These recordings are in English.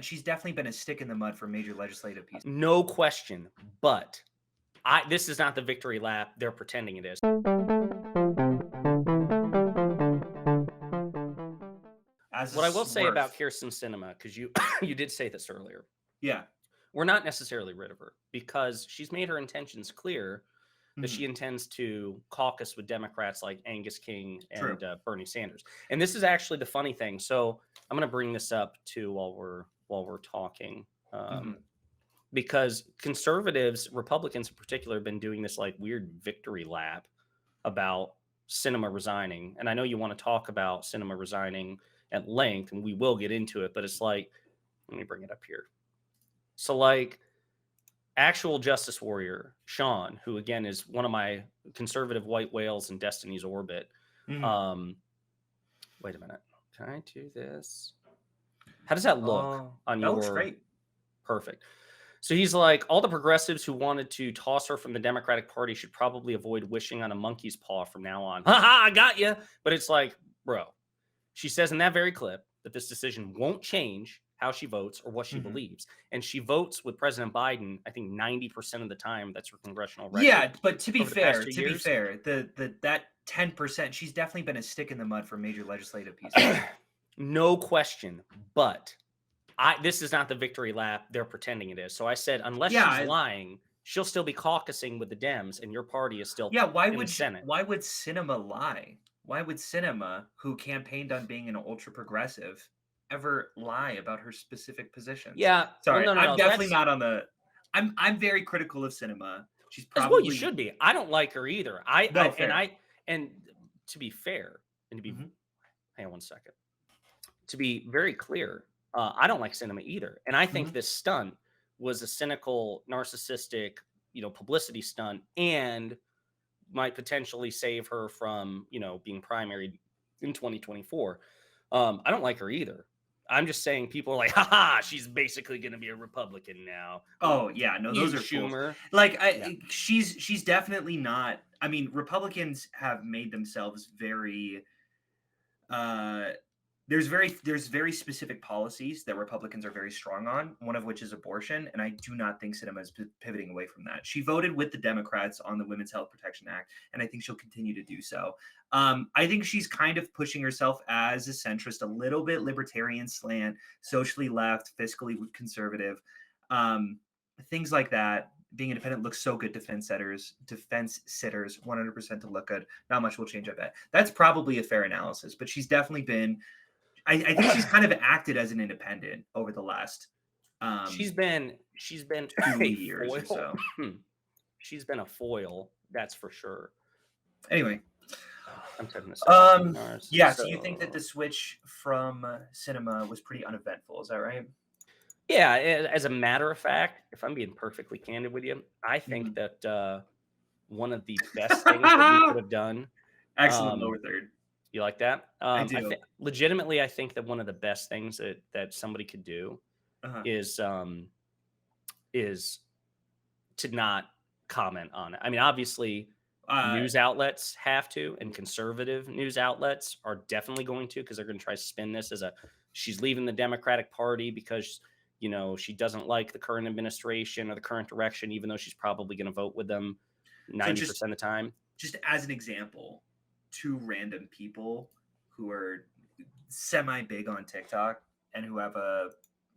She's definitely been a stick in the mud for major legislative pieces. No question. But this is not the victory lap they're pretending it is. As a What I will say about swerve. Kyrsten Sinema, because you you did say this earlier, Yeah. we're not necessarily rid of her because she's made her intentions clear that she Mhm. intends to caucus with Democrats like Angus King True. and Bernie Sanders. And this is actually the funny thing. So I'm going to bring this up too while we're talking, Mhm. because conservatives, Republicans in particular, have been doing this like weird victory lap about Sinema resigning. And I know you want to talk about Sinema resigning at length, and we will get into it. But it's like, let me bring it up here. So like actual justice warrior Sean, who again is one of my conservative white whales in Destiny's orbit. Mhm. Um, wait a minute. Can I do this? How does that look Oh, on that looks your great. perfect? So he's like, all the progressives who wanted to toss her from the Democratic Party should probably avoid wishing on a monkey's paw from now on. Ha ha, I got you. But it's like, bro, she says in that very clip that this decision won't change how she votes or what she Mhm. believes. And she votes with President Biden, I think 90% of the time. That's her congressional record Yeah, but over the past 2 to be years. fair, the that 10%, she's definitely been a stick in the mud for major legislative pieces. No question. But this is not the victory lap they're pretending it is. So I said, unless Yeah, she's lying, she'll still be caucusing with the Dems, and your party is still yeah, in the Senate. why would Cinema lie? Why would Cinema, who campaigned on being an ultra progressive, ever lie about her specific positions? Yeah. Well, Sorry, no, no, I'm no. definitely That's not on the I'm very critical of Cinema. She's as well. You probably should be. I don't like her either. no, fair. And to be fair, and to be, Mhm, hang on one second. To be very clear, I don't like cinema either. And I think mhm. this stunt was a cynical, narcissistic, publicity stunt and might potentially save her from, being primaried in 2024. I don't like her either. I'm just saying people are like, haha, she's basically going to be a Republican now. Oh, yeah, no, those You are fools. Schumer. Like, Yeah. she's definitely not. I mean, Republicans have made themselves very uh there's very specific policies that Republicans are very strong on, one of which is abortion, and I do not think Sinema is pivoting away from that. She voted with the Democrats on the Women's Health Protection Act, and I think she'll continue to do so. I think she's kind of pushing herself as a centrist, a little bit libertarian slant, socially left, fiscally conservative, um, things like that. Being independent looks so good. Defense sitters, 100% to look good. Not much will change, I bet. That's probably a fair analysis, but she's definitely been I think she's kind of acted as an independent over the last she's um, been 2 a years or foil. so. She's been a foil, that's for sure. Anyway, I'm typing this out. yeah. So you think that So the switch from cinema was pretty uneventful? Is that right? yeah, as a matter of fact, if I'm being perfectly candid with you, I think Mhm. that one of the best things that we could have done. Excellent Um, lower third. you like that? I I do. think legitimately, I think that one of the best things that somebody could do Uh-huh. is is to not comment on it. I mean, obviously, Uh, news outlets have to, and conservative news outlets are definitely going to, because they're going to try to spin this as a she's leaving the Democratic Party because she doesn't like the current administration or the current direction, even though she's probably going to vote with them so 90% of the time. just as an example, two random people who are semi big on TikTok and who have a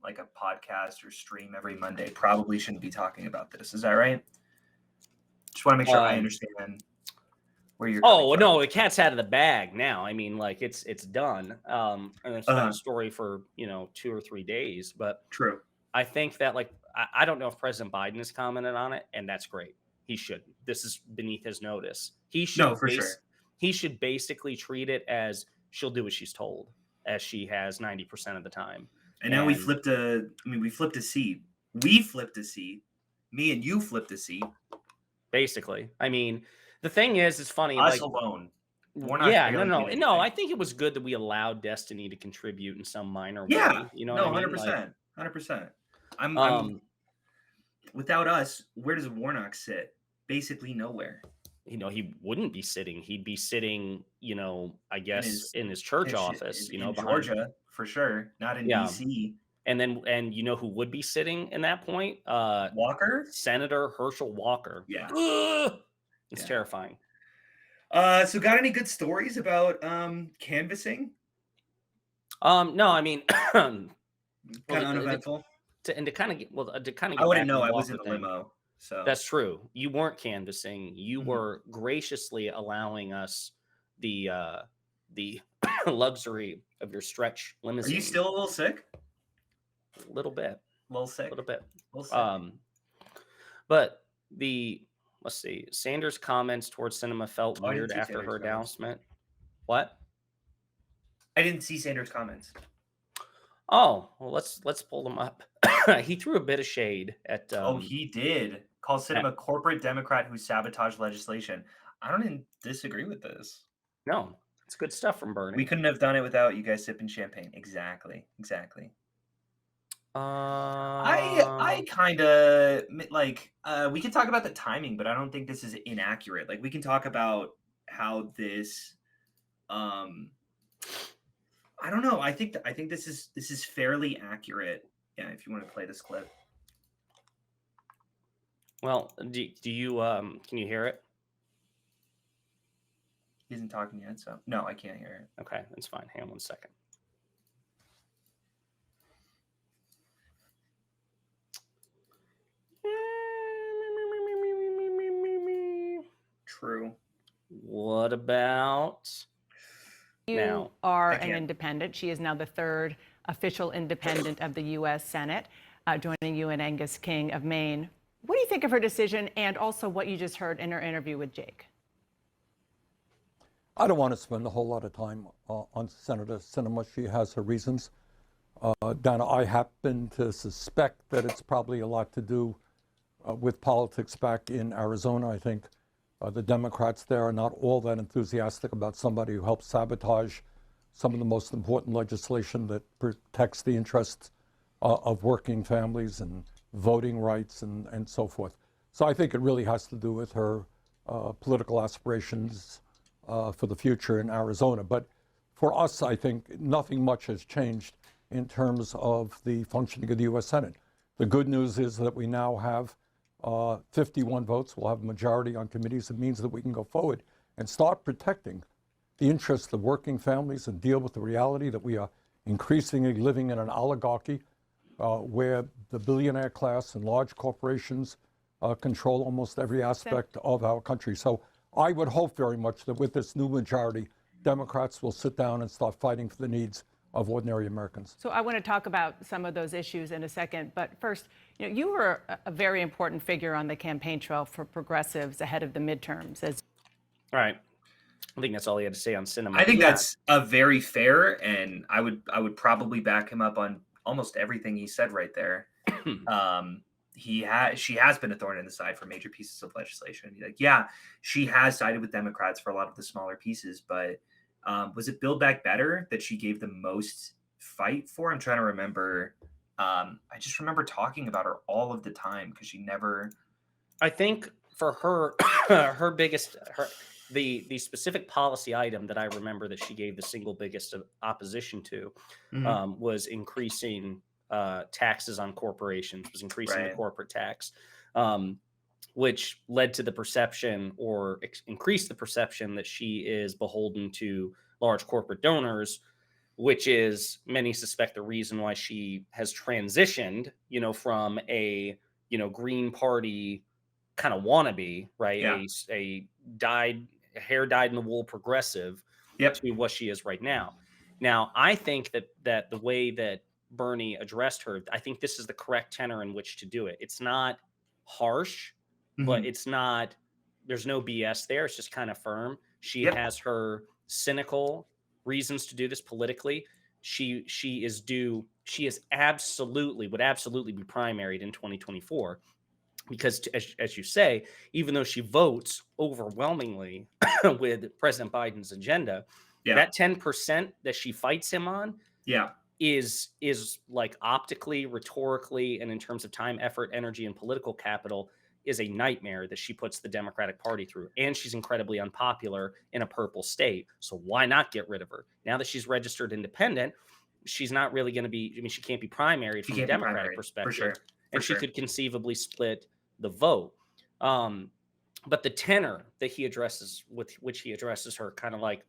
like a podcast or stream every Monday probably shouldn't be talking about this. Is that right? Just want to make sure I Um, understand where you're coming oh from. no, the cat's out of the bag now. I mean, like it's done, and it's been a Uh, story for 2 or 3 days. But true. I think that like I don't know if President Biden has commented on it, and that's great. He shouldn't. This is beneath his notice. No, for sure. He should basically treat it as she'll do what she's told, as she has 90% of the time. And now And we flipped a seat. We flipped a seat. Me and you flipped a seat. basically, I mean, the thing is, it's funny. Us Like, alone. Warnock yeah, no, barely no, did no. anything. I think it was good that we allowed Destiny to contribute in some minor Yeah. way. You know what No, I one hundred mean? Like, percent. 100%. I'm um, without us, where does Warnock sit? Basically nowhere. he wouldn't be sitting. He'd be sitting, I In guess, his in his church in, office, in behind. Georgia for sure, not in Yeah. DC. And you know who would be sitting in that point? Walker? Senator Herschel Walker. Yeah. Ugh! It's Yeah. terrifying. So got any good stories about canvassing? No, I mean, well, Kind of uneventful. to kind of get to kind of I get wouldn't back on know. the I was Walker in the thing. limo. So That's true. You weren't canvassing. You Mhm. were graciously allowing us the luxury of your stretch Are you limousine. still a little sick? A little bit, A little a little sick. bit. A little sick. Um, but the let's see. Sanders' comments towards Cinema felt Oh, I didn't weird see after Sanders' her comments. announcement. What? I didn't see Sanders' comments. Oh, well, let's pull them up. He threw a bit of shade at Oh, he did call at Sinema corporate Democrat who sabotaged legislation. I don't even disagree with this. no. It's good stuff from We Bernie. couldn't have done it without you guys sipping champagne. Exactly. Exactly. I Um, kind of like we can talk about the timing, but I don't think this is inaccurate. Like we can talk about how this um I don't know. I think this is fairly accurate. Yeah, if you want to play this clip. well, do you can you hear it? He isn't talking yet, so no, I can't hear it. Okay, that's fine. Hang on 1 second. True. What about You now? are I an can't. independent. She is now the third official independent of the U.S. Senate, joining you and Angus King of Maine. What do you think of her decision and also what you just heard in her interview with Jake? I don't want to spend a whole lot of time on Senator Sinema. She has her reasons. Dana, I happen to suspect that it's probably a lot to do with politics back in Arizona. I think the Democrats there are not all that enthusiastic about somebody who helps sabotage some of the most important legislation that protects the interests of working families and voting rights and so forth. So I think it really has to do with her political aspirations for the future in Arizona. But for us, I think nothing much has changed in terms of the functioning of the U.S. Senate. The good news is that we now have 51 votes. We'll have a majority on committees. It means that we can go forward and start protecting the interests of working families and deal with the reality that we are increasingly living in an oligarchy where the billionaire class and large corporations control almost every aspect of our country. So I would hope very much that with this new majority, Democrats will sit down and start fighting for the needs of ordinary Americans. So I want to talk about some of those issues in a second. But first, you were a very important figure on the campaign trail for progressives ahead of the midterms. All right, I think that's all he had to say on Cinema. I think Yeah. that's a very fair, and I would probably back him up on almost everything he said right there. She has been a thorn in the side for major pieces of legislation. Like, yeah, she has sided with Democrats for a lot of the smaller pieces, but was it Build Back Better that she gave the most fight for? I'm trying to remember. I just remember talking about her all of the time because she never. I think for her, her biggest, the specific policy item that I remember that she gave the single biggest opposition to was increasing taxes on corporations, was increasing the Right. corporate tax, which led to the perception or increased the perception that she is beholden to large corporate donors, which is many suspect the reason why she has transitioned, from a, Green Party kind of wannabe, right? Yeah. A hair dyed in the wool progressive Yep. to what she is right now. Now, I think that the way that Bernie addressed her, I think this is the correct tenor in which to do it. It's not harsh, but it's not, there's no BS there. It's just kind of firm. She Yep. has her cynical reasons to do this politically. She is absolutely would absolutely be primaried in 2024 because as you say, even though she votes overwhelmingly with President Biden's agenda, Yeah. that 10% that she fights him on Yeah. is like optically, rhetorically, and in terms of time, effort, energy, and political capital is a nightmare that she puts the Democratic Party through. And she's incredibly unpopular in a purple state. So why not get rid of her? Now that she's registered independent, she's not really going to be. I mean, she can't be primaried She from a can't be Democratic primary, for perspective, sure. and she could conceivably split the vote. But the tenor that he addresses, with which he addresses her, kind of like,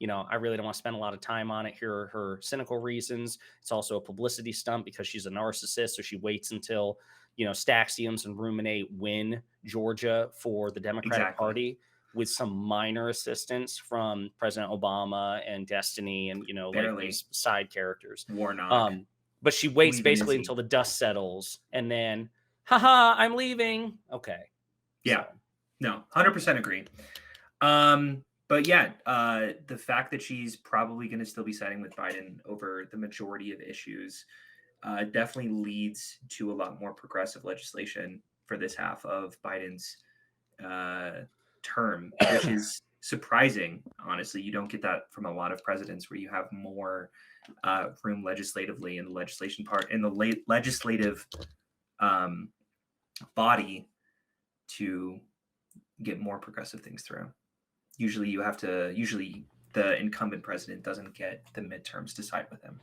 I really don't want to spend a lot of time on it. Here are her cynical reasons. It's also a publicity stunt because she's a narcissist. So she waits until, Staxiums and Ruminate win Georgia for the Democratic Party with some minor assistance from President Obama and Destiny and, like these side characters. Warnock. But she waits basically until the dust settles and then, haha, I'm leaving. Okay. Yeah. So. No, 100% agree. But yeah, the fact that she's probably going to still be siding with Biden over the majority of issues definitely leads to a lot more progressive legislation for this half of Biden's term, which is surprising. Honestly, you don't get that from a lot of presidents where you have more room legislatively in the legislative body to get more progressive things through. Usually the incumbent president doesn't get the midterms to side with him.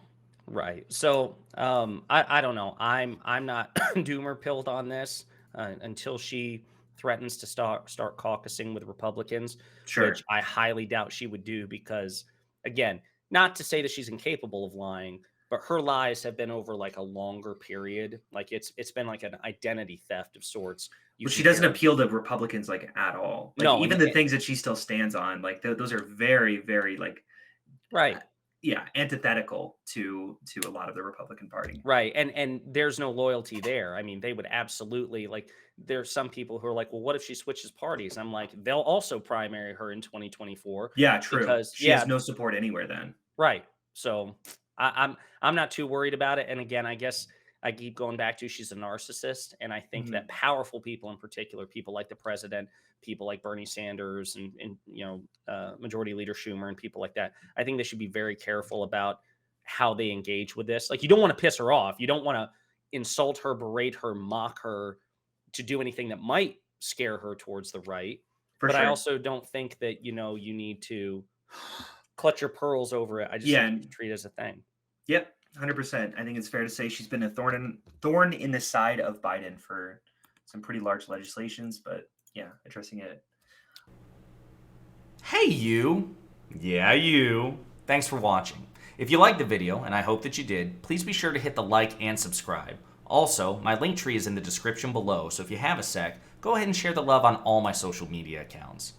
Right. So I don't know. I'm not doomer pilled on this until she threatens to start caucusing with Republicans, which I highly doubt she would do because, again, not to say that she's incapable of lying, but her lies have been over like a longer period. Like it's been like an identity theft of sorts. But she doesn't appeal to Republicans like at all. Like, no, even the things that she still stands on, like those are very, very like right. Antithetical to a lot of the Republican Party. Right. And there's no loyalty there. I mean, they would absolutely like, there's some people who are like, well, what if she switches parties? I'm like, they'll also primary her in 2024. Yeah, true. Because she has no support anywhere then. Right. So I'm not too worried about it. And again, I guess I keep going back to she's a narcissist. And I think that powerful people in particular, people like the president, people like Bernie Sanders and Majority Leader Schumer and people like that, I think they should be very careful about how they engage with this. Like, you don't want to piss her off. You don't want to insult her, berate her, mock her, to do anything that might scare her towards the right. But I also don't think that, you need to clutch your pearls over it. I just think you treat it as a thing. Yep. 100%. I think it's fair to say she's been a thorn in the side of Biden for some pretty large legislations, but yeah, addressing it. Hey, you. Yeah, you. Thanks for watching. If you liked the video, and I hope that you did, please be sure to hit the like and subscribe. Also, my link tree is in the description below, so if you have a sec, go ahead and share the love on all my social media accounts.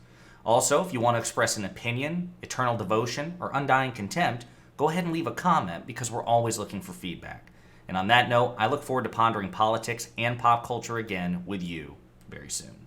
Also, if you want to express an opinion, eternal devotion, or undying contempt, go ahead and leave a comment because we're always looking for feedback. And on that note, I look forward to pondering politics and pop culture again with you very soon.